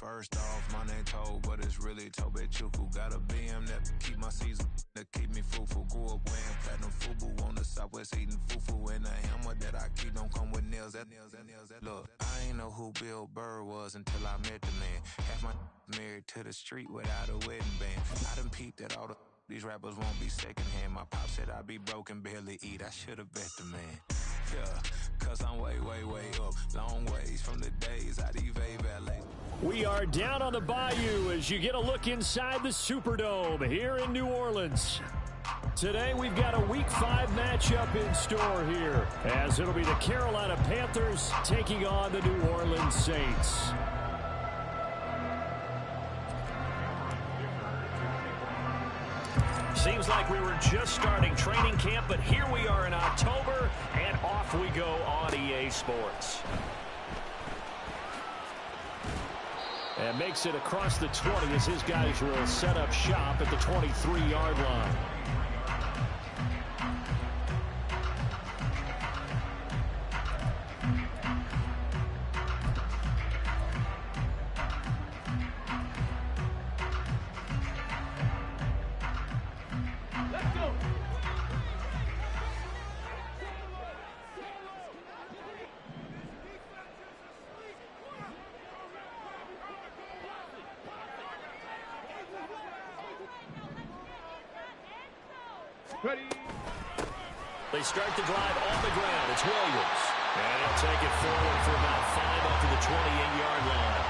First off, my name Toad, but it's really Tobe Chuku. Got a BM that keep my season, that keep me fruitful. Grew up wearing platinum FUBU on the Southwest eating fufu. And a hammer that I keep don't come with nails. Look, I ain't know who Bill Burr was until I met the man. Half my married to the street without a wedding band. I done peeped that all these rappers won't be secondhand. My pop said I'd be broke and barely eat. I should've bet the man. Yeah, cause I'm way, way, way up. Long ways from the days I'd evade valet. We are down on the bayou as you get a look inside the Superdome here in New Orleans. Today we've got a Week 5 matchup in store here, as it'll be the Carolina Panthers taking on the New Orleans Saints. Seems like we were just starting training camp, but here we are in October, and off we go on EA Sports. And makes it across the 20 as his guys will set up shop at the 23-yard line. Ready. They start the drive on the ground. It's Williams. And he'll take it forward for about 5 up to the 28-yard line.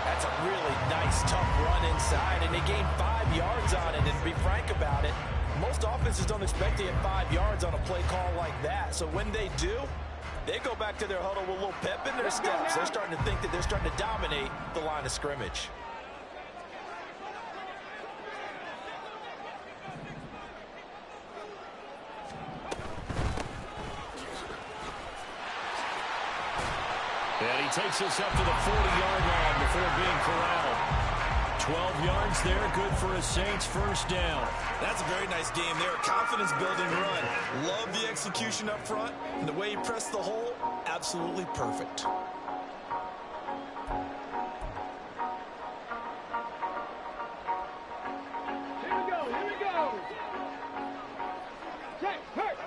That's a really nice, tough run inside, and they gained 5 yards on it. And to be frank about it, most offenses don't expect to get 5 yards on a play call like that. So when they do, they go back to their huddle with a little pep in their steps. They're starting to think that they're starting to dominate the line of scrimmage. And he takes us up to the 40-yard line before being corralled. 12 yards there, good for a Saints first down. That's a very nice game there. Confidence-building run. Love the execution up front. And the way he pressed the hole, absolutely perfect. Here we go. Check, hurt.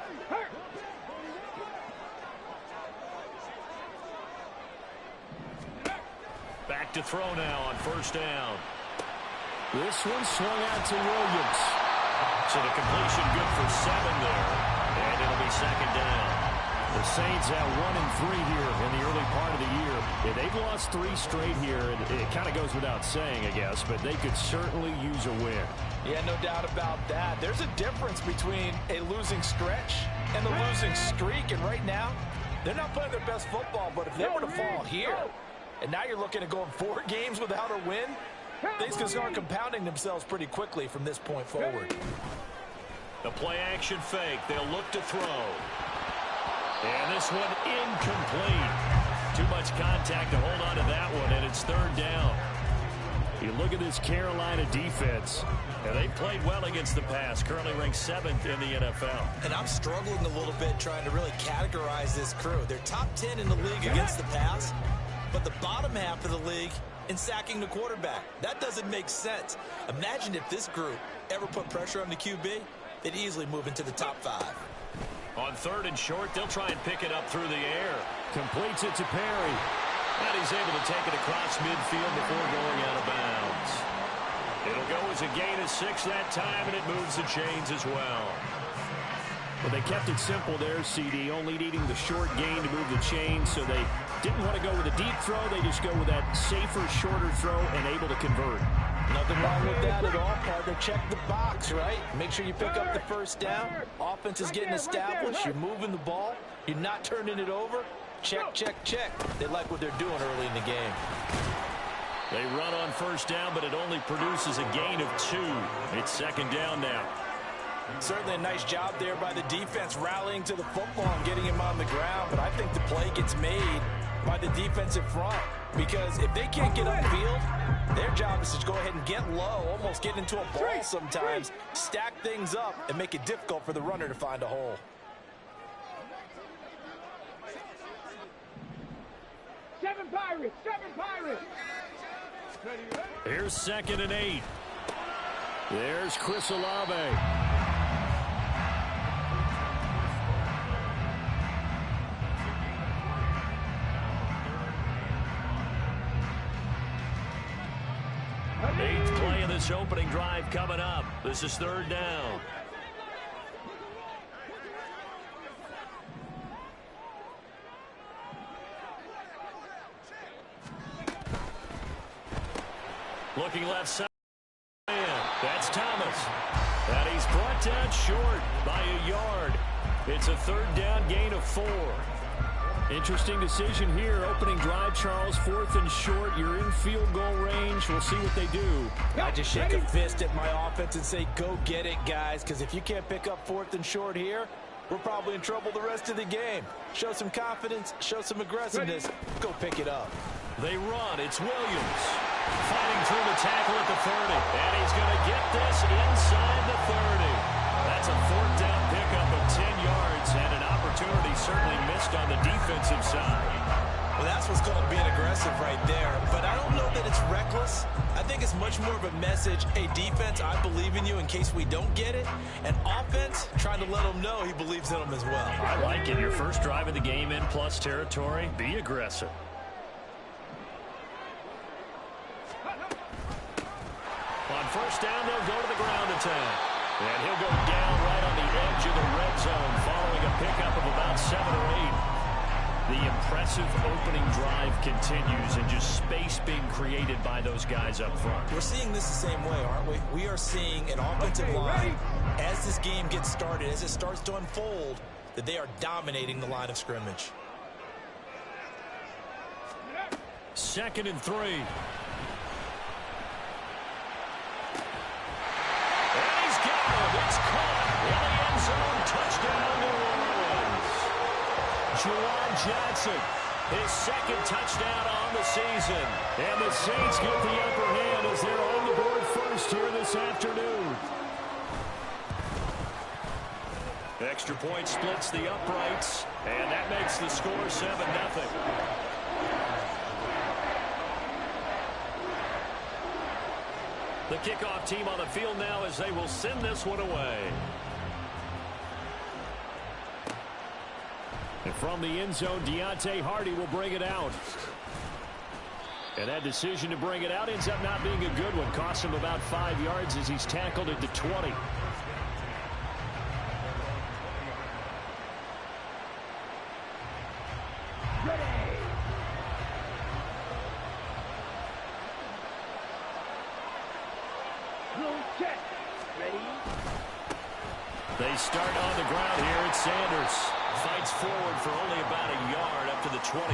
Back to throw now on first down. This one swung out to Williams. So the completion good for 7 there. And it'll be second down. The Saints have 1-3 here in the early part of the year. Yeah, they've lost 3 straight here. And it kind of goes without saying, I guess, but they could certainly use a win. Yeah, no doubt about that. There's a difference between a losing stretch and the losing streak. And right now, they're not playing their best football. But if they were to fall here, and now you're looking at going 4 games without a win, things can start compounding themselves pretty quickly from this point forward. The play-action fake. They'll look to throw. And this one incomplete. Too much contact to hold on to that one, and it's third down. You look at this Carolina defense, and they played well against the pass, currently ranked 7th in the NFL. And I'm struggling a little bit trying to really categorize this crew. They're top 10 in the league against the pass, but the bottom half of the league in sacking the quarterback. That doesn't make sense. Imagine if this group ever put pressure on the QB, they'd easily move into the top 5. On 3rd and short, they'll try and pick it up through the air. Completes it to Perry. And he's able to take it across midfield before going out of bounds. It'll go as a gain of 6 that time, and it moves the chains as well. Well, they kept it simple there, CD, only needing the short gain to move the chains, so they didn't want to go with a deep throw. They just go with that safer, shorter throw and able to convert. Nothing wrong with that at all, partner. Check the box, right? Make sure you pick up the first down. Offense is getting established. You're moving the ball. You're not turning it over. Check, check, check. They like what they're doing early in the game. They run on first down, but it only produces a gain of 2. It's second down now. Certainly a nice job there by the defense rallying to the football and getting him on the ground, but I think the play gets made by the defensive front, because if they can't get upfield, their job is to go ahead and get low, almost get into a ball sometimes, stack things up, and make it difficult for the runner to find a hole. Seven Pirates! Here's 2nd and 8. There's Chris Olave. Eighth play of this opening drive coming up. This is 3rd down. Looking left side. That's Thomas. And he's brought down short by a yard. It's a 3rd down gain of 4. Interesting decision here. Opening drive, Charles. 4th and short. You're in field goal range. We'll see what they do. I just shake a fist at my offense and say, go get it, guys. Because if you can't pick up 4th and short here, we're probably in trouble the rest of the game. Show some confidence. Show some aggressiveness. Go pick it up. They run. It's Williams. Fighting through the tackle at the 30. And he's going to get this inside the 30. That's a 4th down pickup of 10 yards and an opportunity certainly missed on the defensive side. Well, that's what's called being aggressive right there. But I don't know that it's reckless. I think it's much more of a message. Hey, defense, I believe in you in case we don't get it. And offense, trying to let them know he believes in them as well. I like it. Your first drive of the game in plus territory. Be aggressive. On 1st down, they'll go to the ground attack. And he'll go down right on the edge of the red zone following a pickup of about 7 or 8. The impressive opening drive continues and just space being created by those guys up front. We're seeing this the same way, aren't we? We are seeing an offensive line, as this game gets started, as it starts to unfold, that they are dominating the line of scrimmage. 2nd and 3. It's caught in the end zone. Touchdown, New Orleans. Juwan Johnson, his 2nd touchdown on the season. And the Saints get the upper hand as they're on the board first here this afternoon. Extra point splits the uprights, and that makes the score 7-0. The kickoff team on the field now as they will send this one away. And from the end zone, Deontay Hardy will bring it out. And that decision to bring it out ends up not being a good one. Costs him about 5 yards as he's tackled at the 20. They start on the ground here. It's Sanders. Fights forward for only about a yard up to the 21.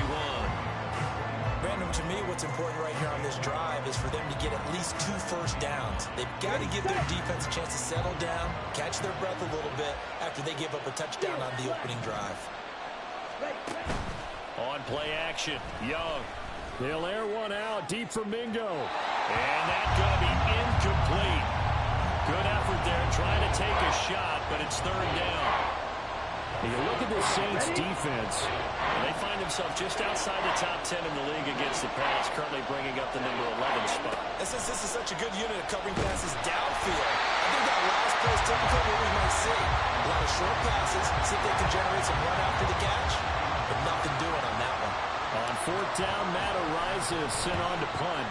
Brandon, to me, what's important right here on this drive is for them to get at least 2 first downs. They've got to give their defense a chance to settle down, catch their breath a little bit after they give up a touchdown on the opening drive. On play action, Young. They'll air one out deep for Mingo. And that's going to be incomplete. Good effort there trying to take a shot, but it's 3rd down. You look at the Saints defense, and they find themselves just outside the top 10 in the league against the pass, currently bringing up the number 11 spot. This is such a good unit of covering passes downfield. I think that last play is typical of what we might see. A lot of short passes, see if they can generate some run after the catch, but nothing doing on that one. On 4th down, Matt Araiza is sent on to punt.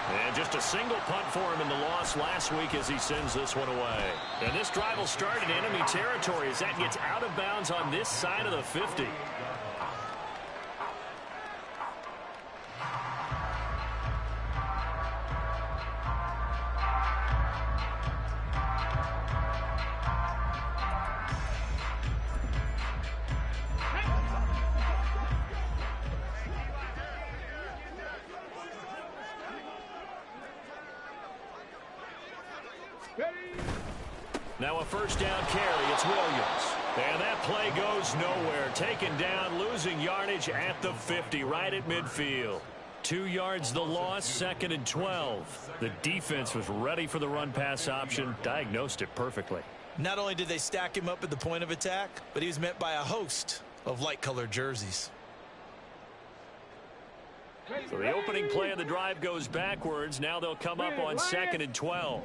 And just a single punt for him in the loss last week as he sends this one away. And this drive will start in enemy territory as that gets out of bounds on this side of the 50. Now a first down carry. It's Williams. And that play goes nowhere. Taken down, losing yardage at the 50, right at midfield. 2 yards the loss, 2nd and 12. The defense was ready for the run-pass option, diagnosed it perfectly. Not only did they stack him up at the point of attack, but he was met by a host of light-colored jerseys. So the opening play of the drive goes backwards. Now they'll come up on 2nd and 12.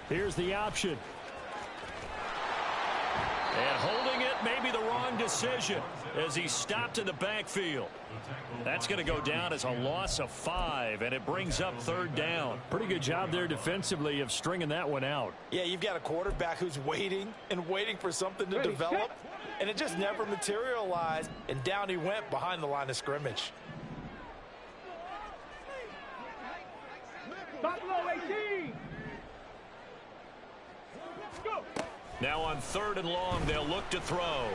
Here's the option. And holding it may be the wrong decision as he stopped in the backfield. That's going to go down as a loss of 5, and it brings up 3rd down. Pretty good job there defensively of stringing that one out. Yeah, you've got a quarterback who's waiting and waiting for something to develop, and it just never materialized, and down he went behind the line of scrimmage. Buffalo 18. Go. Now on 3rd and long, they'll look to throw.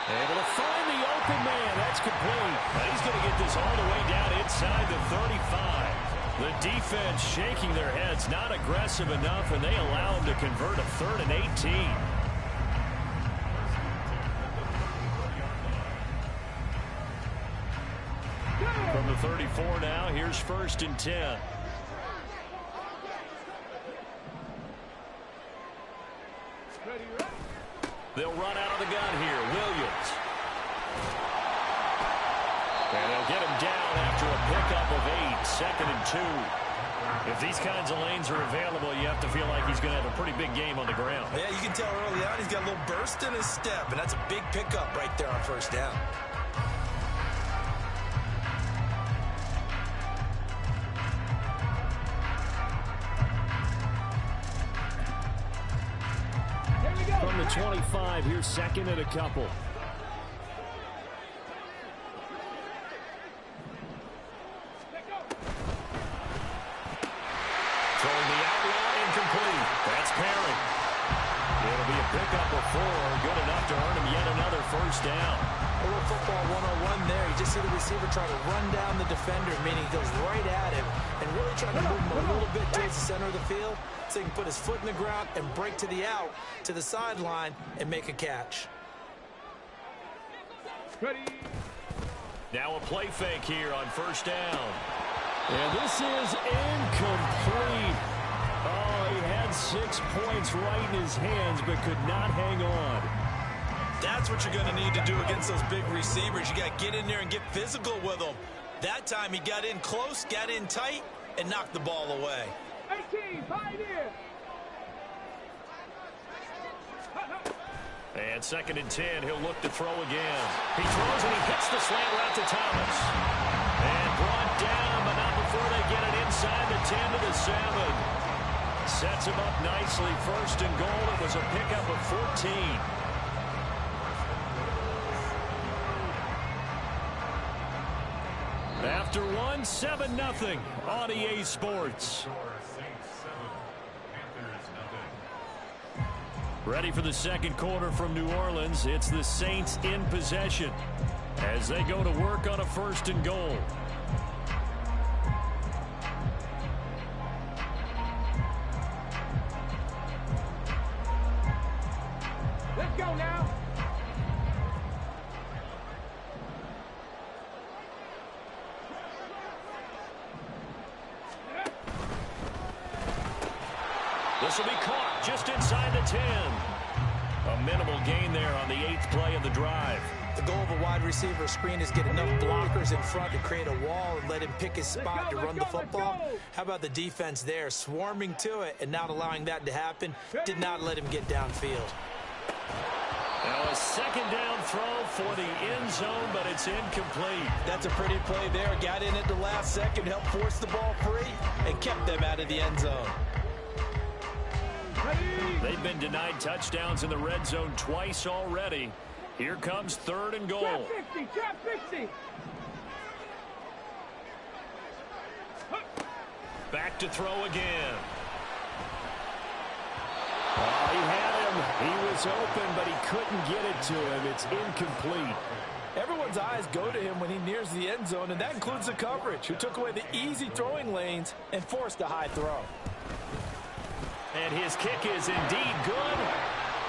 Able to find the open man. That's complete. And he's going to get this all the way down inside the 35. The defense shaking their heads, not aggressive enough, and they allow him to convert a 3rd and 18. From the 34 now, here's 1st and 10. They'll run out of the gun here. Williams. And they'll get him down after a pickup of 8. 2nd and 2. If these kinds of lanes are available, you have to feel like he's going to have a pretty big game on the ground. Yeah, you can tell early on he's got a little burst in his step, and that's a big pickup right there on 1st down. From the 25, here's 2nd and a couple. Throwing the outlaw incomplete. That's Perry. It'll be a pickup of 4, good enough to earn him yet another 1st down. A little football 101 there. You just see the receiver try to run down the defender, meaning he goes right at him and really trying to move him a little bit towards the center of the field so he can put his foot in the ground and break to the out, to the sideline, and make a catch. Ready. Now a play fake here on 1st down. And this is incomplete. Oh, he had 6 points right in his hands but could not hang on. That's what you're going to need to do against those big receivers. You got to get in there and get physical with them. That time he got in close, got in tight, and knocked the ball away. 18, pioneer. And 2nd and 10, he'll look to throw again. He throws and he hits the slant route to Thomas. And brought down, but not before they get it inside the 10 to the 7. Sets him up nicely. 1st and goal. It was a pickup of 14. After 1, 7-0 on EA Sports. Ready for the 2nd quarter from New Orleans. It's the Saints in possession as they go to work on a 1st and goal. Let's go now. This will be caught just inside the 10. A minimal gain there on the 8th play of the drive. The goal of a wide receiver screen is get enough blockers in front to create a wall and let him pick his spot to run the football. How about the defense there, swarming to it and not allowing that to happen? Did not let him get downfield. Now a 2nd down throw for the end zone, but it's incomplete. That's a pretty play there. Got in at the last second, helped force the ball free, and kept them out of the end zone. They've been denied touchdowns in the red zone twice already. Here comes 3rd and goal. Trap 50, trap 50. Back to throw again. Oh, he had him. He was open, but he couldn't get it to him. It's incomplete. Everyone's eyes go to him when he nears the end zone, and that includes the coverage, who took away the easy throwing lanes and forced a high throw. And his kick is indeed good.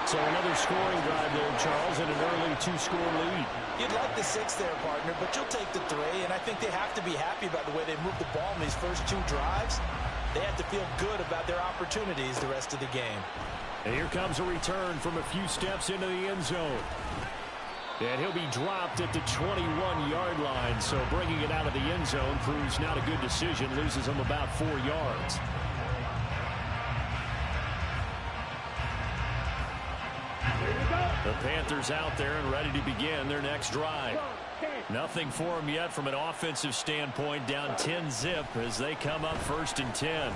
So another scoring drive there, Charles, and an early 2-score lead. You'd like the 6 there, partner, but you'll take the 3, and I think they have to be happy about the way they moved the ball in these first 2 drives. they have to feel good about their opportunities the rest of the game. And here comes a return from a few steps into the end zone. And he'll be dropped at the 21-yard line, so bringing it out of the end zone proves not a good decision, loses him about 4 yards. The Panthers out there and ready to begin their next drive. Nothing for them yet from an offensive standpoint, down 10-zip as they come up 1st and 10.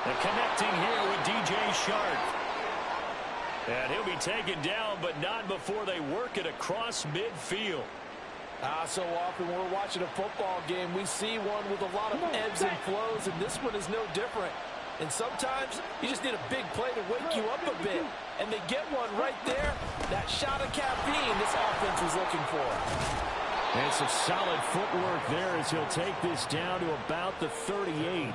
And connecting here with DJ Chark. And he'll be taken down, but not before they work it across midfield. So often when we're watching a football game, we see one with a lot of ebbs and flows, and this one is no different. And sometimes you just need a big play to wake you up a bit. And they get one right there. That shot of caffeine this offense was looking for. And some solid footwork there as he'll take this down to about the 38.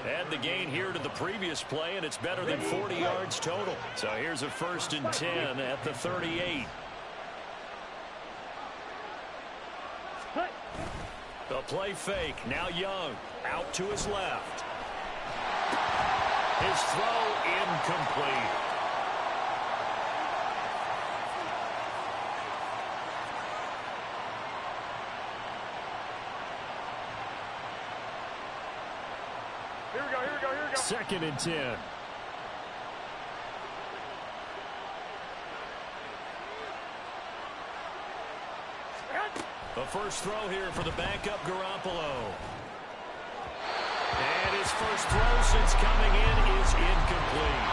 Add the gain here to the previous play, and it's better than 40 yards total. So here's a 1st and 10 at the 38. The play fake. Now Young out to his left. His throw incomplete. Here we go. 2nd and 10. The first throw here for the backup Garoppolo. And his first throw since coming in is incomplete.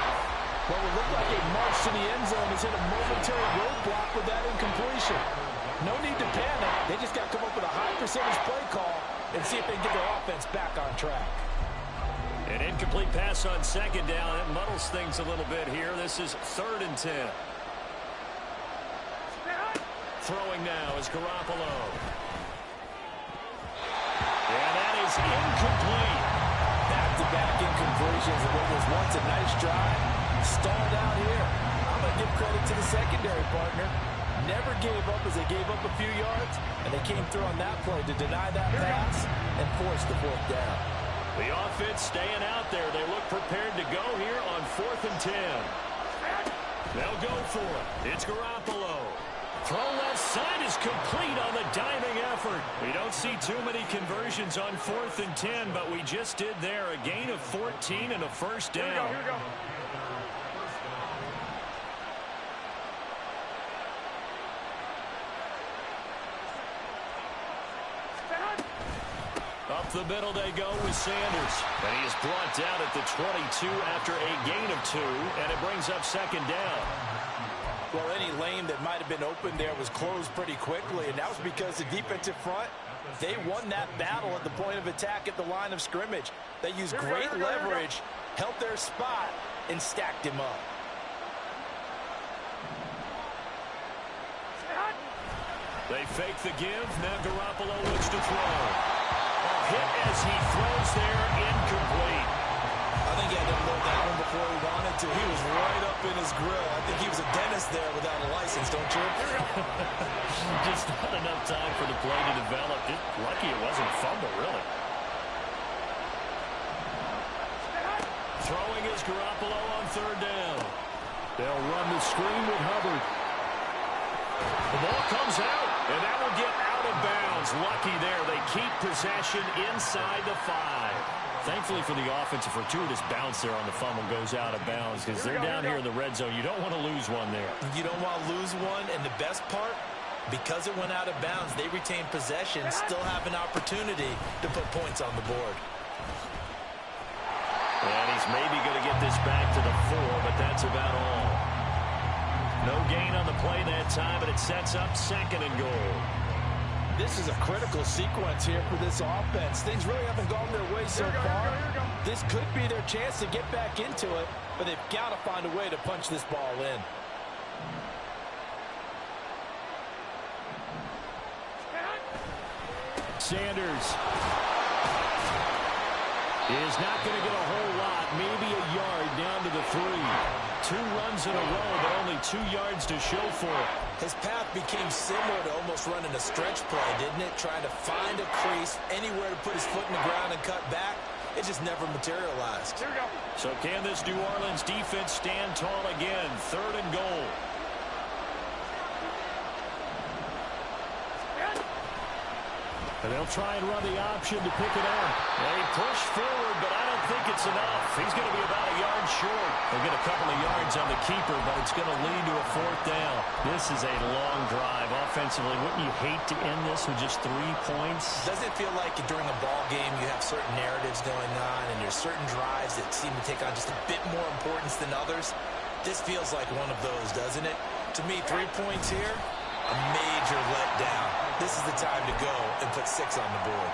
Well, it looked like a march to the end zone has hit a momentary roadblock with that incompletion. No need to panic. They just got to come up with a high percentage play call and see if they can get their offense back on track. An incomplete pass on 2nd down. That muddles things a little bit here. This is 3rd and 10. Throwing now is Garoppolo. Yeah, that is incomplete. Back-to-back incompletions of what was once a nice drive. Stalled out here. I'm going to give credit to the secondary partner. Never gave up as they gave up a few yards, and they came through on that play to deny that pass and force the 4th down. The offense staying out there. They look prepared to go here on 4th and 10. They'll go for it. It's Garoppolo. Throw left side is complete on the diving effort. We don't see too many conversions on 4th and 10, but we just did there. A gain of 14 and a 1st down. Here we go. Up the middle they go with Sanders. And he is brought down at the 22 after a gain of 2, and it brings up 2nd down. Well, any lane that might have been open there was closed pretty quickly, and that was because the defensive front, they won that battle at the point of attack at the line of scrimmage. They used great leverage, held their spot, and stacked him up. They fake the give. Now Garoppolo looks to throw. A hit as he throws there, incomplete. I think he had to load that one before he wanted to. He was right up in his grill. I think he was a dentist there without a license, don't you? Just not enough time for the play to develop. Lucky it wasn't a fumble, really. Throwing is Garoppolo on 3rd down. They'll run the screen with Hubbard. The ball comes out, and that will get out of bounds. Lucky there. They keep possession inside the 5. Thankfully for the offense, a fortuitous bounce there on the fumble goes out of bounds because they're down here in the red zone. You don't want to lose one there. You don't want to lose one, and the best part, because it went out of bounds, they retain possession, still have an opportunity to put points on the board. And he's maybe going to get this back to the 4, but that's about all. No gain on the play that time, and it sets up 2nd and goal. This is a critical sequence here for this offense. Things really haven't gone their way so far. This could be their chance to get back into it, but they've got to find a way to punch this ball in. Sanders. is not going to get a whole lot, maybe a yard down to the 3. 2 runs in a row, but only 2 yards to show for it. His path became similar to almost running a stretch play, didn't it? Trying to find a crease, anywhere to put his foot in the ground and cut back. It just never materialized. Here we go. So can this New Orleans defense stand tall again? 3rd and goal. And they'll try and run the option to pick it up. They push forward, but I don't think it's enough. He's going to be about a yard short. They'll get a couple of yards on the keeper, but it's going to lead to a 4th down. This is a long drive offensively. Wouldn't you hate to end this with just 3 points? Doesn't it feel like during a ball game you have certain narratives going on and there's certain drives that seem to take on just a bit more importance than others? This feels like one of those, doesn't it? To me, 3 points here, a major letdown. This is the time to go and put 6 on the board.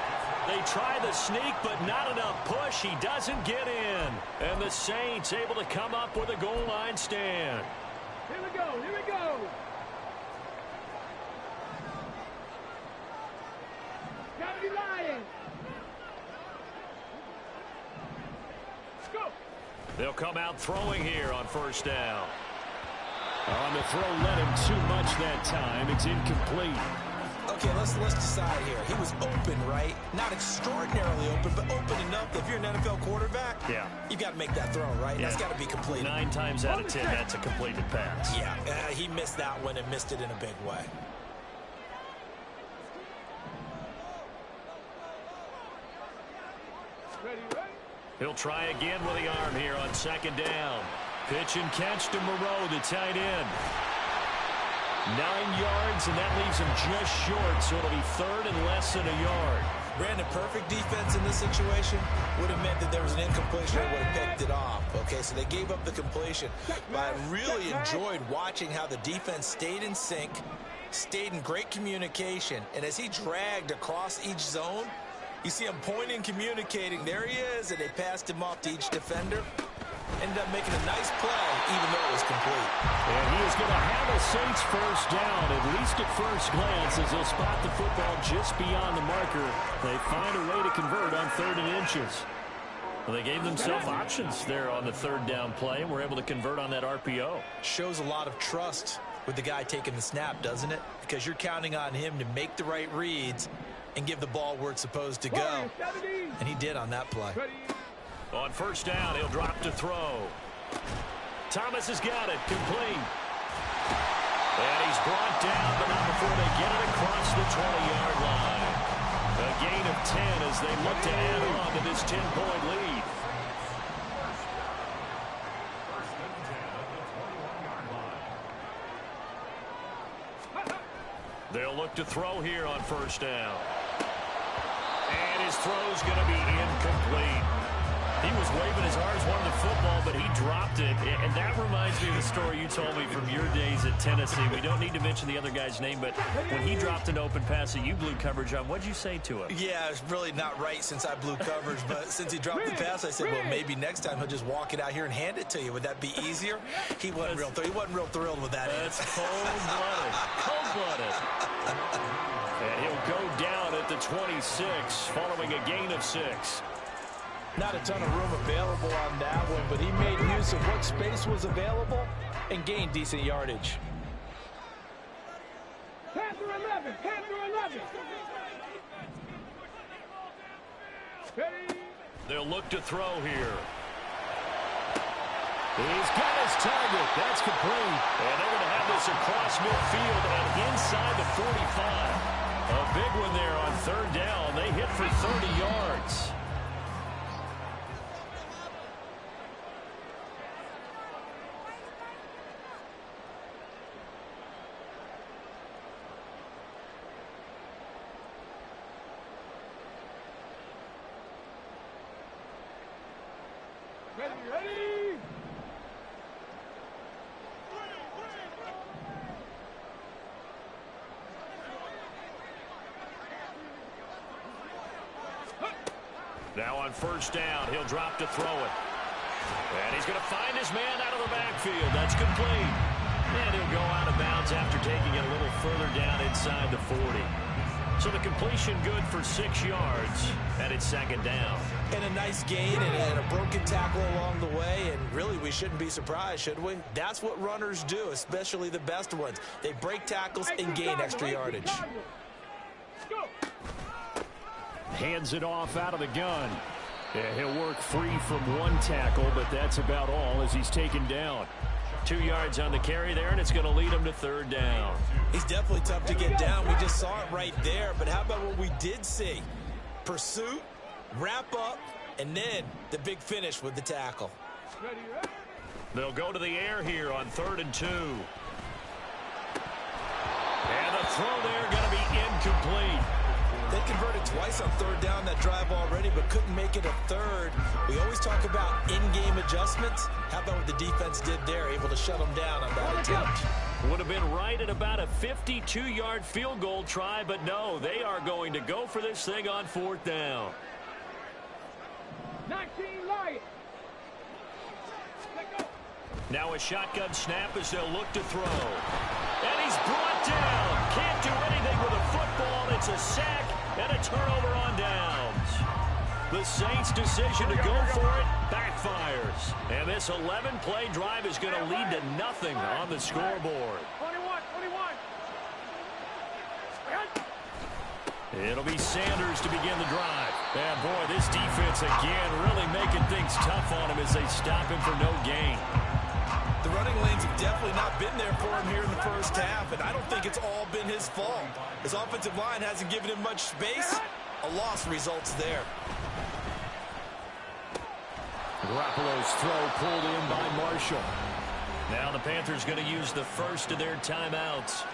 They try the sneak, but not enough push. He doesn't get in. And the Saints able to come up with a goal line stand. Here we go. Here we go. Gotta be lying. Let's go. They'll come out throwing here on 1st down. On the throw, led him too much that time. It's incomplete. Okay, let's decide here. He was open, right? Not extraordinarily open, but open enough that if you're an NFL quarterback, yeah, you got to make that throw, right? Yeah. That's got to be completed. 9 times out of 10, that's a completed pass. Yeah, he missed that one and missed it in a big way. Ready, ready. He'll try again with the arm here on 2nd down. Pitch and catch to Moreau, the tight end. 9 yards, and that leaves him just short, so it'll be 3rd and less than a yard. Brandon, perfect defense in this situation would have meant that there was an incompletion that would have picked it off. Okay, so they gave up the completion. But I really enjoyed watching how the defense stayed in sync, stayed in great communication, and as he dragged across each zone, you see him pointing, communicating. There he is, and they passed him off to each defender. Ended up making a nice play, even though it was complete. And he is going to have a Saints 1st down, at least at first glance, as they'll spot the football just beyond the marker. They find a way to convert on 3rd and inches. Well, they gave themselves options there on the 3rd down play, and were able to convert on that RPO. Shows a lot of trust with the guy taking the snap, doesn't it? Because you're counting on him to make the right reads and give the ball where it's supposed to go. And he did on that play. On 1st down, he'll drop to throw. Thomas has got it, complete. And he's brought down, but not before they get it across the 20-yard line. A gain of 10 as they look to add on to this 10-point lead. They'll look to throw here on 1st down. And his throw's going to be incomplete. He was waving his arms, wanted the football, but he dropped it. And that reminds me of the story you told me from your days at Tennessee. We don't need to mention the other guy's name, but when he dropped an open pass that you blew coverage on, what'd you say to him? Yeah, it's really not right since I blew coverage, but since he dropped the pass, I said, well, maybe next time he'll just walk it out here and hand it to you. Would that be easier? He wasn't real thrilled with that. That's cold-blooded. Cold-blooded. And he'll go down at the 26, following a gain of 6. Not a ton of room available on that one, but he made use of what space was available and gained decent yardage. Panther 11, Panther 11. Ready. They'll look to throw here. He's got his target. That's complete. And they're going to have this across midfield and inside the 45. A big one there on 3rd down. They hit for 30 yards. Ready. Now on 1st down, he'll drop to throw it. And he's going to find his man out of the backfield. That's complete. And he'll go out of bounds after taking it a little further down inside the 40. So the completion good for 6 yards, and it's second down. And a nice gain and a broken tackle along the way, and really we shouldn't be surprised, should we? That's what runners do, especially the best ones. They break tackles and gain extra yardage. Hands it off out of the gun. Yeah, he'll work free from one tackle, but that's about all as he's taken down. 2 yards on the carry there, and it's going to lead him to third down. He's definitely tough to get down. We just saw it right there, but how about what we did see? Pursuit, wrap up, and then the big finish with the tackle. They'll go to the air here on 3rd and 2. And the throw there going to be incomplete. They converted twice on 3rd down that drive already, but couldn't make it a third. We always talk about in-game adjustments. How about what the defense did there, able to shut them down on that attempt? Would have been right at about a 52-yard field goal try, but no, they are going to go for this thing on 4th down. 19 Lions. Now a shotgun snap as they'll look to throw. And he's brought down. Can't do anything with a football. It's a sack and a turnover on downs. The Saints' decision to go for it backfires. And this 11-play drive is going to lead to nothing on the scoreboard. 21. It'll be Sanders to begin the drive. And boy, this defense again really making things tough on him as they stop him for no gain. The running lanes have definitely not been there for him here in the first half, and I don't think it's all been his fault. His offensive line hasn't given him much space. A loss results there. Garoppolo's throw pulled in by Marshall. Now the Panthers going to use the first of their timeouts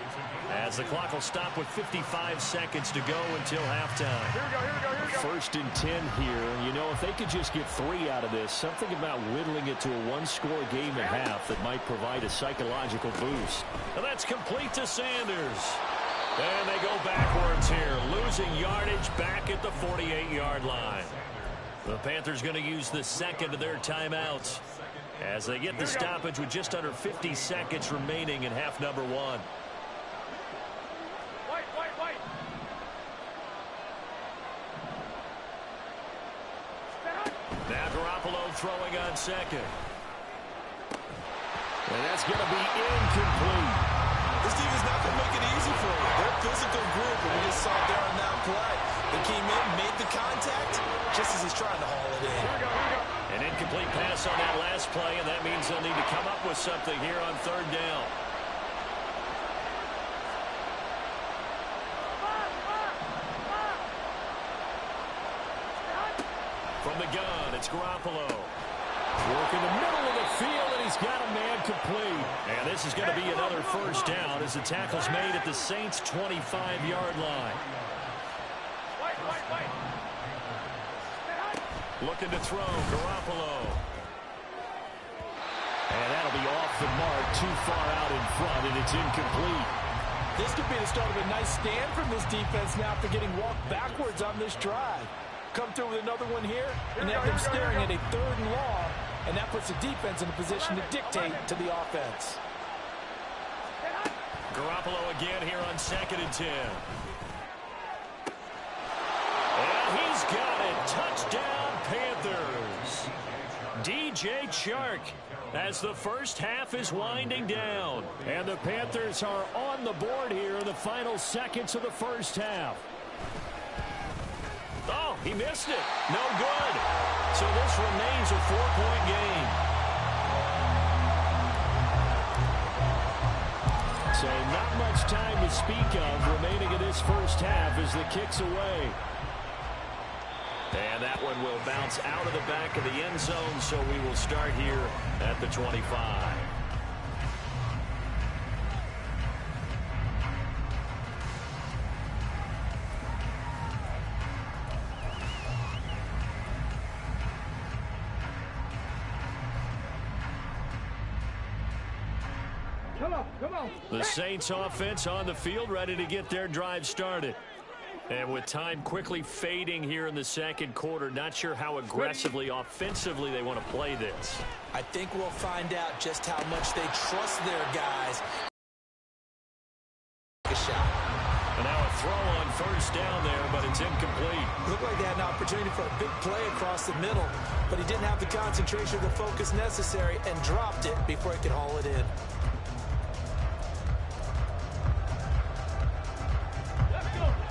as the clock will stop with 55 seconds to go until halftime. Here we go. 1st and 10 here. You know, if they could just get 3 out of this, something about whittling it to a one-score game at half that might provide a psychological boost. And that's complete to Sanders. And they go backwards here, losing yardage back at the 48-yard line. The Panthers going to use the second of their timeouts as they get the stoppage with just under 50 seconds remaining in half number 1. White. Now Garoppolo throwing on second. And that's going to be incomplete. This team is not going to make it easy for you. They're a physical group, and we just saw it there on that play. They came in, made the contact, just as he's trying to haul it in. Here we go. An incomplete pass on that last play, and that means they'll need to come up with something here on 3rd down. From the gun, it's Garoppolo. Work in the middle of the field, and he's got a man complete. And this is going to be another first down as the tackle's made at the Saints' 25-yard line. White. Looking to throw, Garoppolo. And that'll be off the mark, too far out in front, and it's incomplete. This could be the start of a nice stand from this defense now after getting walked backwards on this drive. Come through with another one here, and have them staring at a 3rd and long, and that puts the defense in a position to dictate to the offense. Garoppolo again here on 2nd and 10. And he's got it. Touchdown, Panthers. DJ Chark as the first half is winding down. And the Panthers are on the board here in the final seconds of the first half. Oh, he missed it. No good. So this remains a 4-point game. So not much time to speak of remaining in this first half as the kick's away. And that one will bounce out of the back of the end zone, so we will start here at the 25. Come on. The Saints offense on the field ready to get their drive started. And with time quickly fading here in the second quarter, not sure how aggressively, offensively they want to play this. I think we'll find out just how much they trust their guys. A shot. And now a throw on 1st first down there, but it's incomplete. Looked like they had an opportunity for a big play across the middle, but he didn't have the concentration or the focus necessary and dropped it before he could haul it in.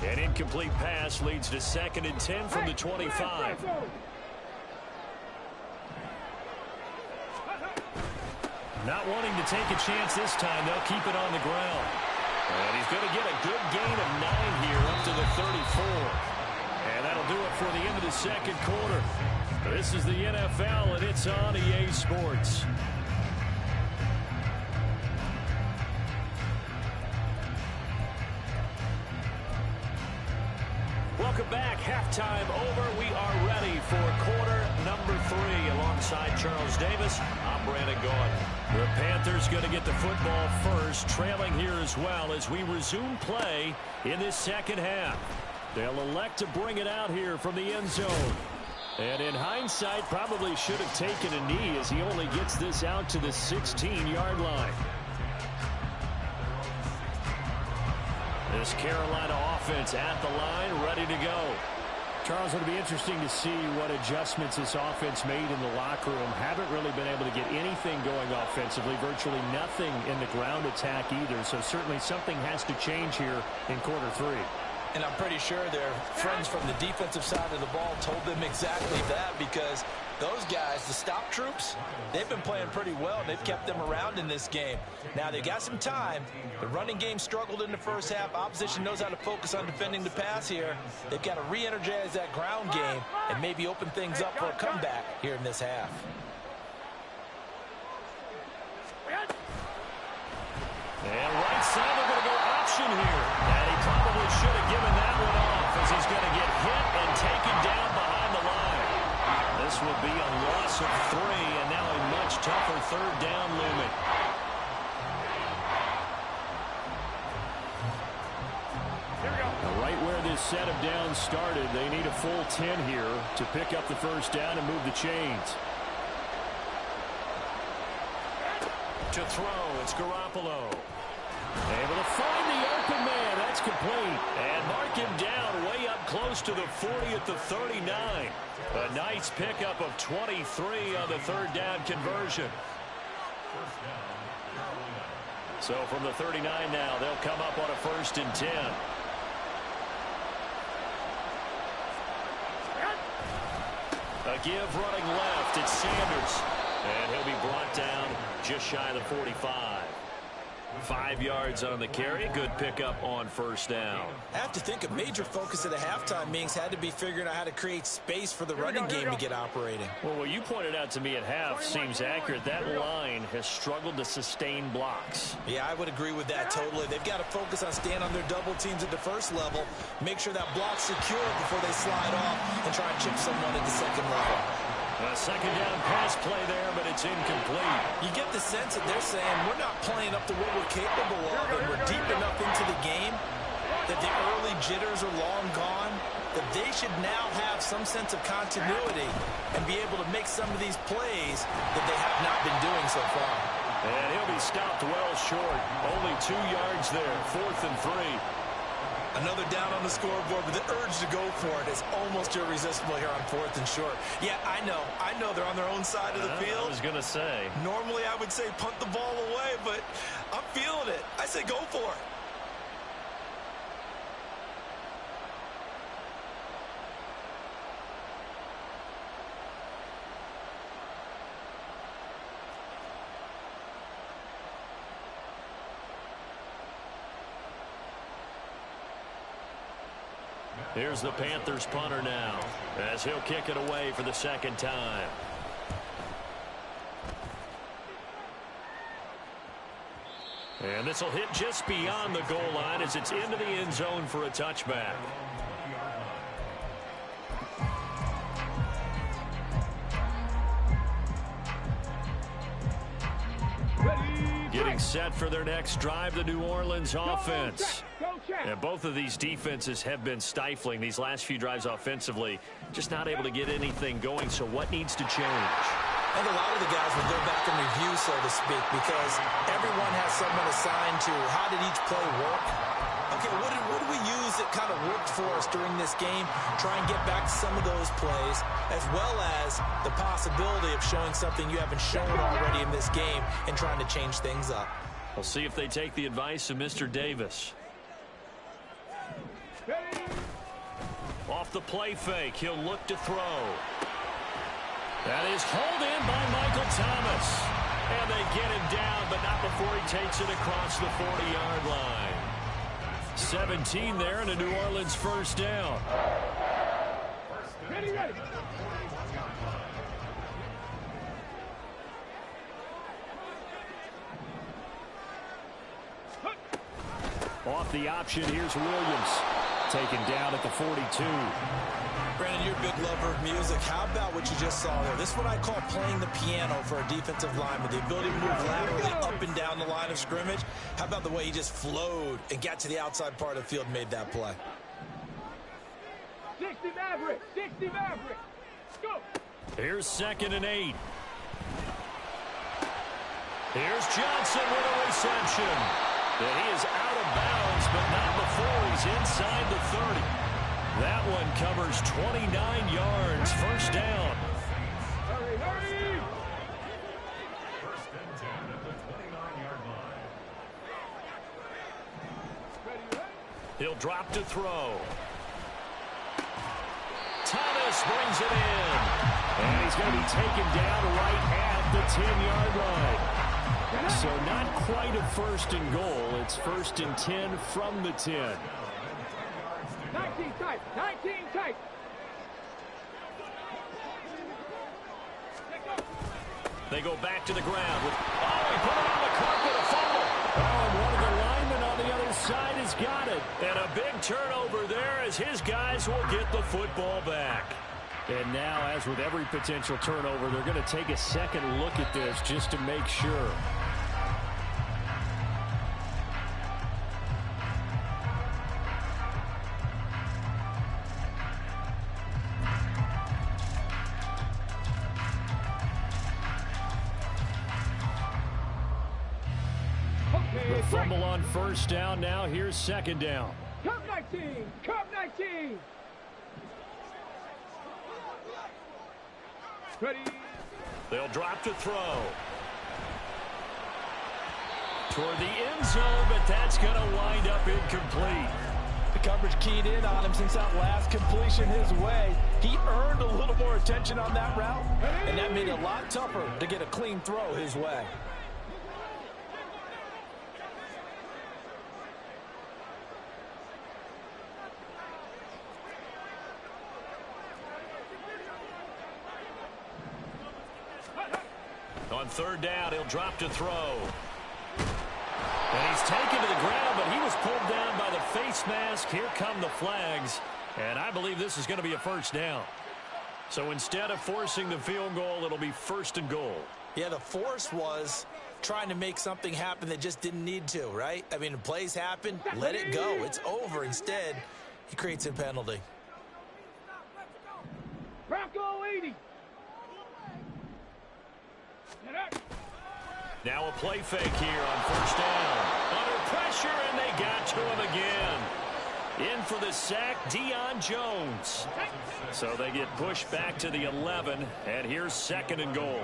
An incomplete pass leads to 2nd and 10 from the 25. Not wanting to take a chance this time, they'll keep it on the ground. And he's going to get a good gain of 9 here up to the 34. And that'll do it for the end of the second quarter. This is the NFL, and it's on EA Sports. Welcome back. Halftime over. We are ready for quarter number 3. Alongside Charles Davis, I'm Brandon Gaudin. The Panthers going to get the football first, trailing here as well as we resume play in this second half. They'll elect to bring it out here from the end zone. And in hindsight, probably should have taken a knee as he only gets this out to the 16-yard line. This Carolina offense at the line, ready to go. Charles, it'll be interesting to see what adjustments this offense made in the locker room. Haven't really been able to get anything going offensively, virtually nothing in the ground attack either. So certainly something has to change here in quarter 3. And I'm pretty sure their friends from the defensive side of the ball told them exactly that, because those guys, the stop troops, they've been playing pretty well. They've kept them around in this game. Now, they've got some time. The running game struggled in the first half. Opposition knows how to focus on defending the pass here. They've got to re-energize that ground game and maybe open things up for a comeback here in this half. And right side, they're going to go option here. And he probably should have given that one off as he's going to get hit and taken down behind the line. This will be a loss of 3, and now a much tougher third down looming. Right where this set of downs started, they need a full 10 here to pick up the first down and move the chains. To throw, it's Garoppolo. Able to find the open man. That's complete. And mark him down way up close to the 40 at the 39. A nice pickup of 23 on the third down conversion. So from the 39 now, they'll come up on a 1st and 10. A give running left. It's Sanders. And he'll be brought down just shy of the 45. 5 yards on the carry. Good pickup on first down. I have to think a major focus of the halftime meetings had to be figuring out how to create space for the running game to get operating. Well, what you pointed out to me at half seems accurate. That line has struggled to sustain blocks. Yeah, I would agree with that totally. They've got to focus on staying on their double teams at the first level, make sure that block's secure before they slide off and try and chip someone at the second level. A second down pass play there, but it's incomplete. You get the sense that they're saying we're not playing up to what we're capable of, and we're deep enough into the game that the early jitters are long gone, that they should now have some sense of continuity and be able to make some of these plays that they have not been doing so far. And he'll be stopped well short. Only 2 yards there, 4th and 3. Another down on the scoreboard, but the urge to go for it is almost irresistible here on 4th and short. Yeah, I know they're on their own side of the field. I was going to say. Normally I would say punt the ball away, but I'm feeling it. I say go for it. Here's the Panthers punter now as he'll kick it away for the second time. And this will hit just beyond the goal line as it's into the end zone for a touchback. Getting set for their next drive, the New Orleans offense. And both of these defenses have been stifling these last few drives offensively. Just not able to get anything going, so what needs to change? And a lot of the guys will go back and review, so to speak, because everyone has someone assigned to how did each play work. Okay, what did we use what kind of worked for us during this game, try and get back to some of those plays, as well as the possibility of showing something you haven't shown already in this game and trying to change things up. We'll see if they take the advice of Mr. Davis. Off the play fake, he'll look to throw. That is hauled in by Michael Thomas. And they get him down, but not before he takes it across the 40-yard line. 17 there and a New Orleans first down. Ready, ready. Off the option, here's Williams. Taken down at the 42. Brandon, you're a big lover of music. How about what you just saw there? This is what I call playing the piano for a defensive lineman. The ability to move laterally up and down the line of scrimmage. How about the way he just flowed and got to the outside part of the field and made that play? 60 Maverick. 60 Maverick. Go. Here's 2nd and 8. Here's Johnson with a reception. And he is out of bounds, but not before he's inside the 30. That one covers 29 yards. First down. Hurry, hurry. First and 10 at the 29-yard line. Ready, ready. He'll drop to throw. Thomas brings it in. And he's going to be taken down right at the 10-yard line. So not quite a first and goal. It's 1st and 10 from the 10. 19 tight. 19 tight. They go back to the ground. He put it on the carpet, a fumble. And one of the linemen on the other side has got it. And a big turnover there as his guys will get the football back. And now, as with every potential turnover, they're going to take a second look at this just to make sure. The fumble on first down. Now here's 2nd down. Cup 19. Cup 19. Ready. They'll drop to throw. Toward the end zone, but that's going to wind up incomplete. The coverage keyed in on him since that last completion his way. He earned a little more attention on that route, and that made it a lot tougher to get a clean throw his way. On 3rd down, he'll drop to throw. And he's taken to the ground, but he was pulled down by the face mask. Here come the flags. And I believe this is going to be a first down. So instead of forcing the field goal, it'll be 1st and goal. Yeah, the force was trying to make something happen that just didn't need to, right? I mean, plays happen, let it go. It's over. Instead, he creates a penalty. Bronco 80. Now a play fake here on 1st down. Under pressure, and they got to him again. In for the sack, Deion Jones. So they get pushed back to the 11, and here's 2nd and goal.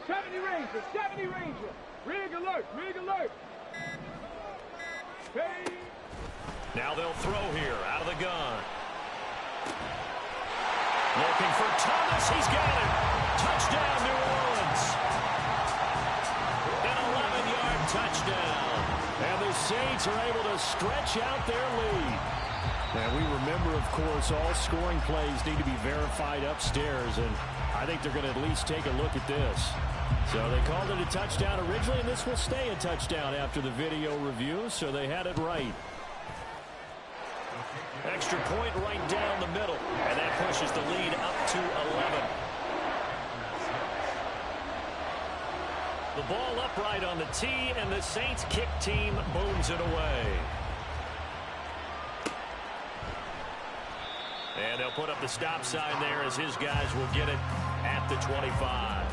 Ranger, 70 Ranger. Rig alert, rig alert. Hey. Now they'll throw here out of the gun. Looking for Thomas. He's got it. Touchdown, New Orleans. An 11-yard touchdown. And the Saints are able to stretch out their lead. And we remember, of course, all scoring plays need to be verified upstairs. And I think they're going to at least take a look at this. So they called it a touchdown originally, and this will stay a touchdown after the video review. So they had it right. Extra point right down the middle, and that pushes the lead up to 11. The ball upright on the tee, and the Saints kick team booms it away. And they'll put up the stop sign there as his guys will get it at the 25.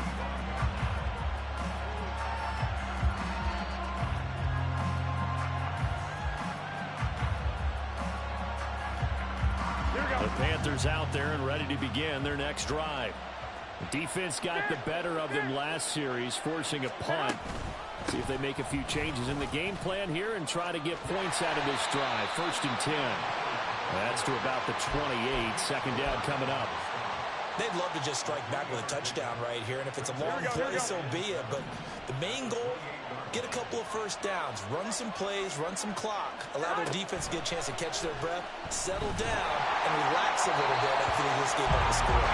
Panthers out there and ready to begin their next drive. The defense got the better of them last series, forcing a punt. See if they make a few changes in the game plan here and try to get points out of this drive. 1st and 10. That's to about the 28. Second down coming up. They'd love to just strike back with a touchdown right here, and if it's a long play, so be it. But the main goal, get a couple of first downs, run some plays, run some clock, allow their defense to get a chance to catch their breath, settle down, and relax a little bit after they just gave up the score.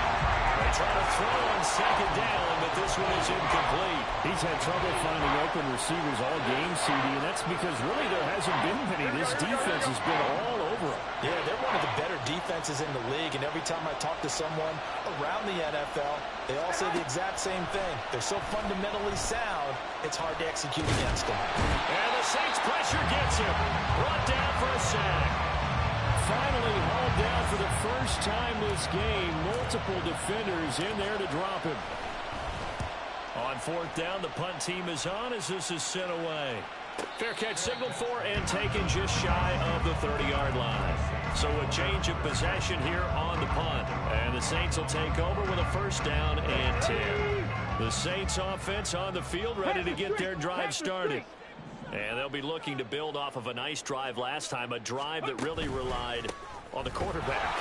They try to throw on second down, but this one is incomplete. He's had trouble finding open receivers all game, CD, and that's because really there hasn't been many. This defense has been all over him. Yeah, they're one of the better defenses in the league, and every time I talk to someone around the NFL, they all say the exact same thing. They're so fundamentally sound, it's hard to execute against them. And the Saints pressure gets him. Brought down for a sack. Finally hauled down for the first time this game. Multiple defenders in there to drop him. On 4th down, the punt team is on as this is sent away. Fair catch signaled for and taken just shy of the 30-yard line. So a change of possession here on the punt. And the Saints will take over with a 1st down and 10. The Saints offense on the field ready to get their drive started. And they'll be looking to build off of a nice drive last time, a drive that really relied on the quarterback.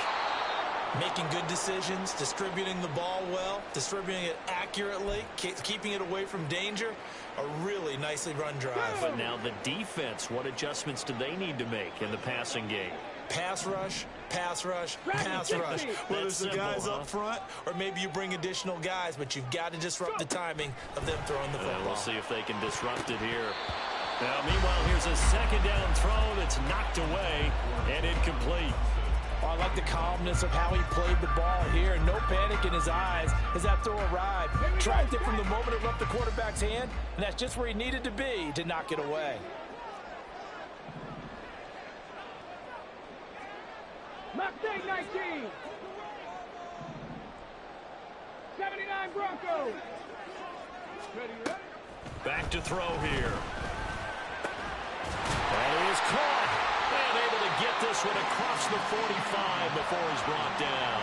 Making good decisions, distributing the ball well, distributing it accurately, keeping it away from danger. A really nicely run drive. But now the defense, what adjustments do they need to make in the passing game? Pass rush, pass rush, pass rush. Whether it's the guys up front or maybe you bring additional guys, but you've got to disrupt the timing of them throwing the football. We'll see if they can disrupt it here. Now, meanwhile, here's a second down throw that's knocked away and incomplete. Oh, I like the calmness of how he played the ball here. No panic in his eyes as that throw arrived. Tracked it from the moment it left the quarterback's hand, and that's just where he needed to be to knock it away. Mustang 19. 79 Broncos. Ready? Back to throw here. And he is caught. And able to get this one across the 45 before he's brought down.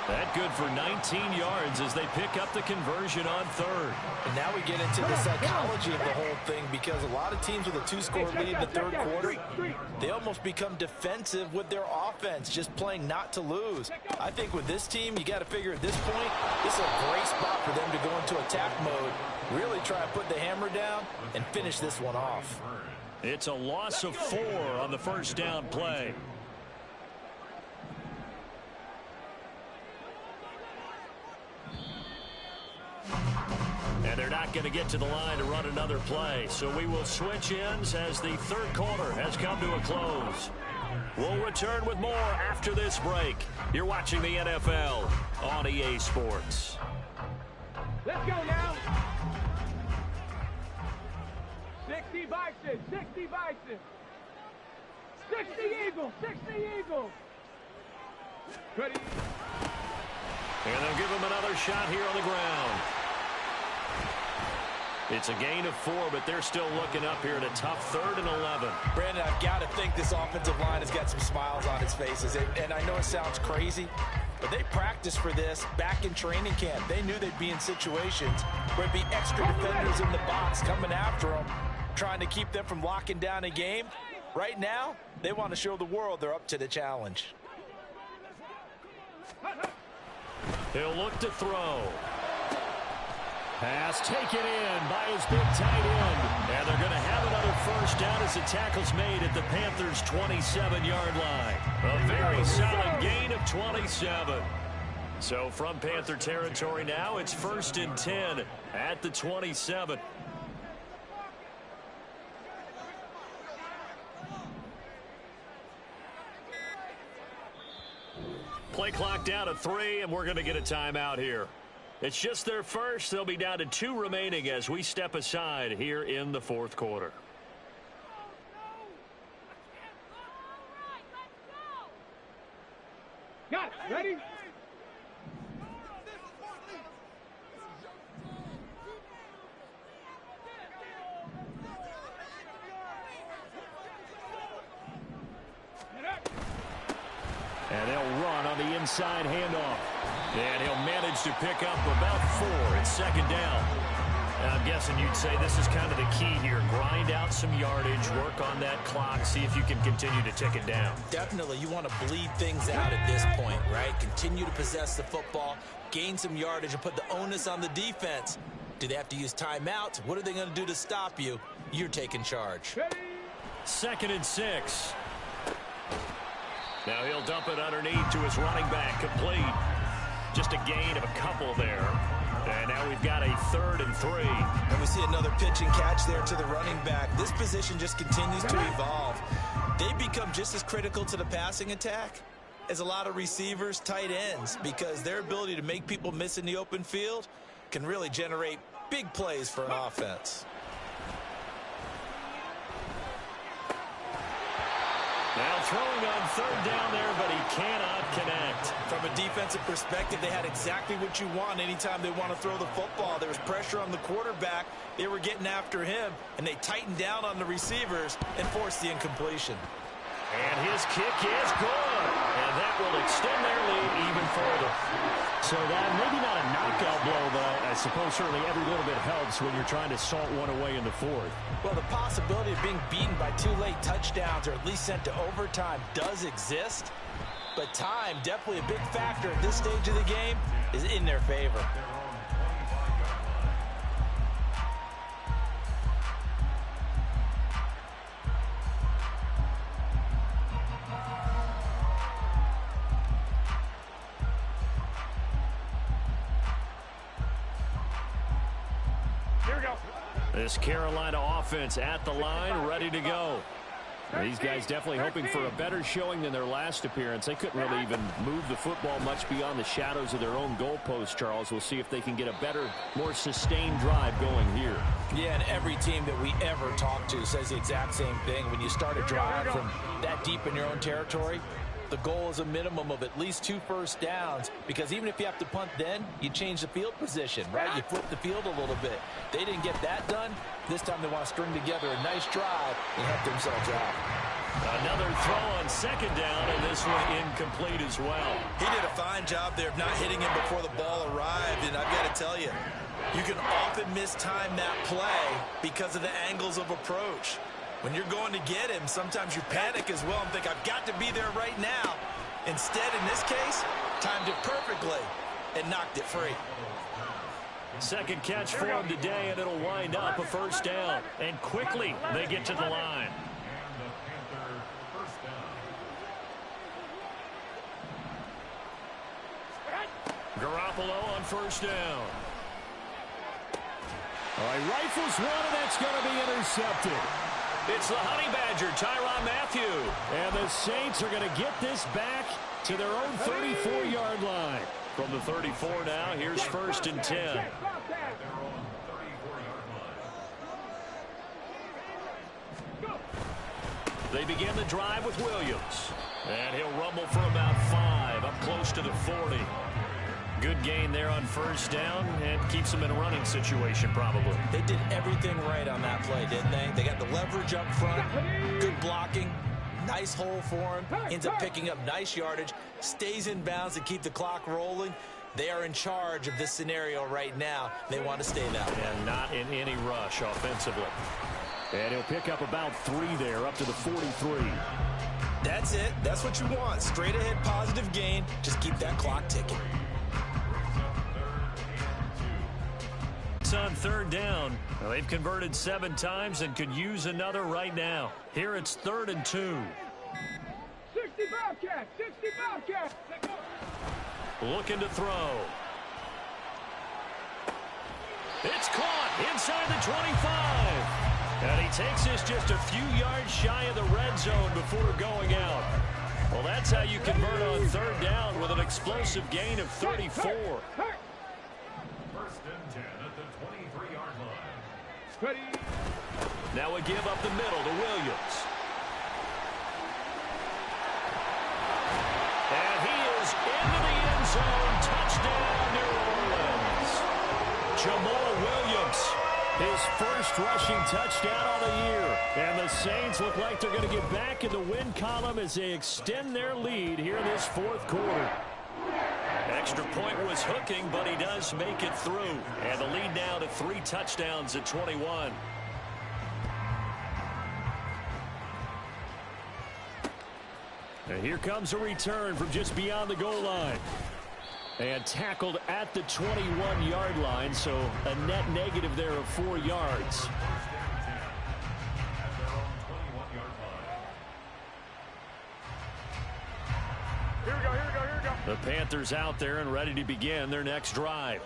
That good for 19 yards as they pick up the conversion on 3rd. And now we get into the psychology of the whole thing, because a lot of teams with a 2-score lead in the 3rd quarter, they almost become defensive with their offense, just playing not to lose. I think with this team, you got to figure at this point, this is a great spot for them to go into attack mode, really try and put the hammer down and finish this one off. It's a loss of 4 on the 1st down play. And they're not going to get to the line to run another play. So we will switch ends as the 3rd quarter has come to a close. We'll return with more after this break. You're watching the NFL on EA Sports. Let's go now. 60 Bison, 60 Bison. 60 Eagles, 60 Eagles. Ready? And they'll give him another shot here on the ground. It's a gain of 4, but they're still looking up here at a tough 3rd and 11. Brandon, I've got to think this offensive line has got some smiles on its faces. And I know it sounds crazy, but they practiced for this back in training camp. They knew they'd be in situations where it'd be extra defenders in the box coming after them, trying to keep them from locking down a game. Right now, they want to show the world they're up to the challenge. He'll look to throw. Pass taken in by his big tight end. And they're going to have another 1st down as the tackle's made at the Panthers' 27-yard line. A very solid gain of 27. So from Panther territory now, it's 1st and 10 at the 27. Play clock down to 3, and we're going to get a timeout here. It's just their first. They'll be down to 2 remaining as we step aside here in the 4th quarter. Got it. Ready? And they'll run on the inside handoff. And he'll manage to pick up about 4. It's second down. Now, I'm guessing you'd say this is kind of the key here. Grind out some yardage, work on that clock, see if you can continue to tick it down. Definitely, you want to bleed things out at this point, right? Continue to possess the football, gain some yardage, and put the onus on the defense. Do they have to use timeouts? What are they going to do to stop you? You're taking charge. Second and 6. Now he'll dump it underneath to his running back, complete. Just a gain of a couple there. And now we've got a 3rd and 3. And we see another pitch and catch there to the running back. This position just continues to evolve. They become just as critical to the passing attack as a lot of receivers, tight ends, because their ability to make people miss in the open field can really generate big plays for an offense. Now throwing on 3rd down there, but he cannot connect. From a defensive perspective, they had exactly what you want anytime they want to throw the football. There was pressure on the quarterback. They were getting after him, and they tightened down on the receivers and forced the incompletion. And his kick is good. And that will extend their lead even further. So that maybe not a knockout blow, but I suppose certainly every little bit helps when you're trying to salt one away in the 4th. Well, the possibility of being beaten by 2 late touchdowns or at least sent to overtime does exist. But time, definitely a big factor at this stage of the game, is in their favor. This Carolina offense at the line, ready to go. These guys definitely hoping for a better showing than their last appearance. They couldn't really even move the football much beyond the shadows of their own goalpost, Charles. We'll see if they can get a better, more sustained drive going here. Yeah, and every team that we ever talk to says the exact same thing. When you start a drive from that deep in your own territory, the goal is a minimum of at least 2 first downs, because even if you have to punt then, you change the field position, right? You flip the field a little bit. They didn't get that done. This time they want to string together a nice drive and help themselves out. Another throw on 2nd down, and this one incomplete as well. He did a fine job there of not hitting him before the ball arrived, and I've got to tell you, you can often mistime that play because of the angles of approach. When you're going to get him, sometimes you panic as well and think, I've got to be there right now. Instead, in this case, timed it perfectly and knocked it free. Second catch for him today, and it'll wind up a 1st down. And quickly, they get to the line. Garoppolo on 1st down. All right, rifles one, and that's going to be intercepted. It's the Honey Badger, Tyrann Mathieu. And the Saints are going to get this back to their own 34-yard line. From the 34 now, here's 1st and 10. They begin the drive with Williams. And he'll rumble for about 5, up close to the 40. Good gain there on 1st down, and keeps them in a running situation probably. They did everything right on that play, didn't they? They got the leverage up front, good blocking, nice hole for him, ends up picking up nice yardage, stays in bounds to keep the clock rolling. They are in charge of this scenario right now. They want to stay that way. And not in any rush offensively. And he'll pick up about 3 there, up to the 43. That's it. That's what you want. Straight ahead positive gain. Just keep that clock ticking. On 3rd down. Well, they've converted 7 times and could use another right now. Here it's 3rd and 2. 60 Bobcats, 60 Bobcats. Looking to throw. It's caught inside the 25. And he takes this just a few yards shy of the red zone before going out. Well, that's how you convert on 3rd down with an explosive gain of 34. Now we give up the middle to Williams. And he is into the end zone. Touchdown, New Orleans. Jamal Williams His first rushing touchdown on the year. And the Saints look like they're going to get back in the win column as they extend their lead here in this fourth quarter. Extra point was hooking, but he does make it through. And the lead now to 3 touchdowns at 21. And here comes a return from just beyond the goal line. And tackled at the 21-yard line, so a net negative there of 4 yards. Here we go, here we go, here we go. The Panthers out there and ready to begin their next drive.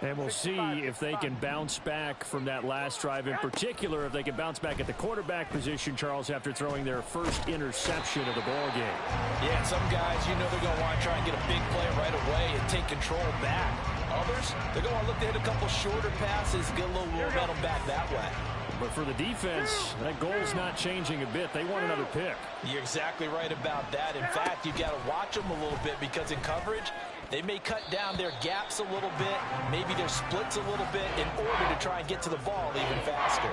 And we'll see if they can bounce back from that last drive. In particular, if they can bounce back at the quarterback position, Charles, after throwing their first interception of the ball game. Yeah, some guys, you know they're going to want to try and get a big play right away and take control back. Others, they're going to want to look to hit a couple shorter passes, get a little momentum back that way. But for the defense, that goal's not changing a bit. They want another pick. You're exactly right about that. In fact, you've got to watch them a little bit because in coverage, they may cut down their gaps a little bit, maybe their splits a little bit in order to try and get to the ball even faster.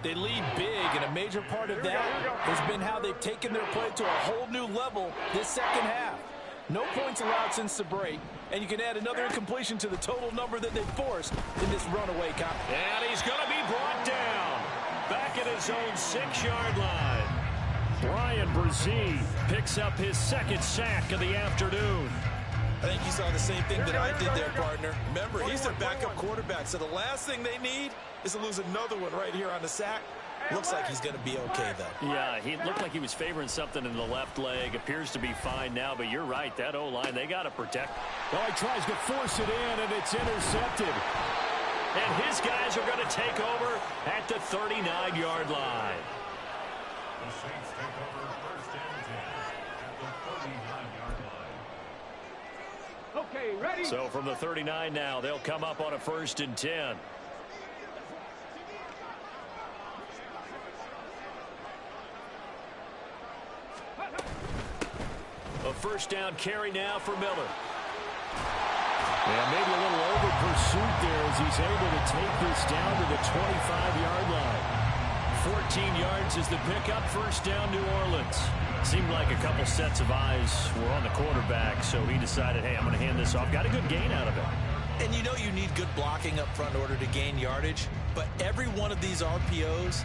They lead big, and a major part of that has been how they've taken their play to a whole new level this second half. No points allowed since the break, and you can add another incompletion to the total number that they've forced in this runaway contest. And he's going to be brought down back at his own 6-yard line. Bryan Bresee picks up his second sack of the afternoon. I think you saw the same thing that I did there, partner. Remember, he's their backup quarterback, so the last thing they need is to lose another one right here on the sack. Looks like he's going to be okay, though. Yeah, he looked like he was favoring something in the left leg. Appears to be fine now, but you're right. That O-line, they got to protect. Well, he tries to force it in, and it's intercepted. And his guys are going to take over at the 39-yard line. The Saints take over first and 10 at the 39-yard line. Okay, ready? So from the 39 now, they'll come up on a 1st and 10. A first down carry now for Miller. And maybe a little over pursuit there as he's able to take this down to the 25-yard line. 14 yards is the pickup. First down, New Orleans. Seemed like a couple sets of eyes were on the quarterback, so he decided, hey, I'm going to hand this off. Got a good gain out of it. And you know you need good blocking up front in order to gain yardage, but every one of these RPOs,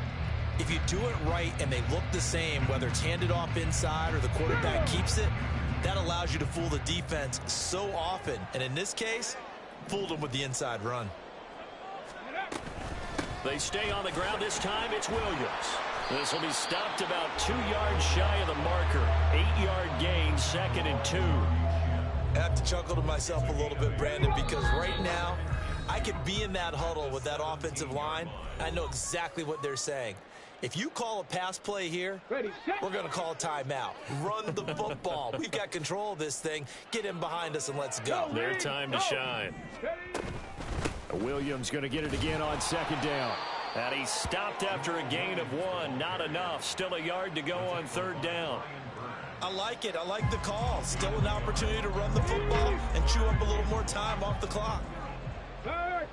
if you do it right and they look the same, whether it's handed off inside or the quarterback keeps it, that allows you to fool the defense so often. And in this case, fooled them with the inside run. They stay on the ground. This time it's Williams. This will be stopped about 2 yards shy of the marker. 8-yard gain, 2nd and 2. I have to chuckle to myself a little bit, Brandon, because right now I could be in that huddle with that offensive line. I know exactly what they're saying. If you call a pass play here, we're going to call a timeout. Run the football. We've got control of this thing. Get in behind us and let's go. Their time to shine. Williams going to get it again on 2nd down. And he stopped after a gain of 1. Not enough. Still a yard to go on 3rd down. I like it. I like the call. Still an opportunity to run the football and chew up a little more time off the clock. Hurt!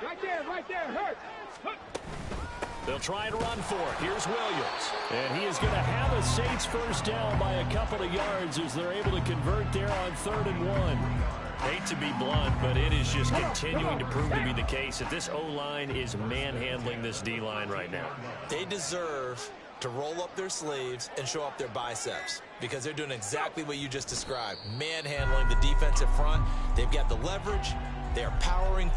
Right there, hurt! They'll try and run for it. Here's Williams. And he is going to have a Saints first down by a couple of yards as they're able to convert there on 3rd and 1. Hate to be blunt, but it is just continuing to prove to be the case that this O-line is manhandling this D-line right now. They deserve to roll up their sleeves and show up their biceps because they're doing exactly what you just described. Manhandling the defensive front. They've got the leverage. They're powering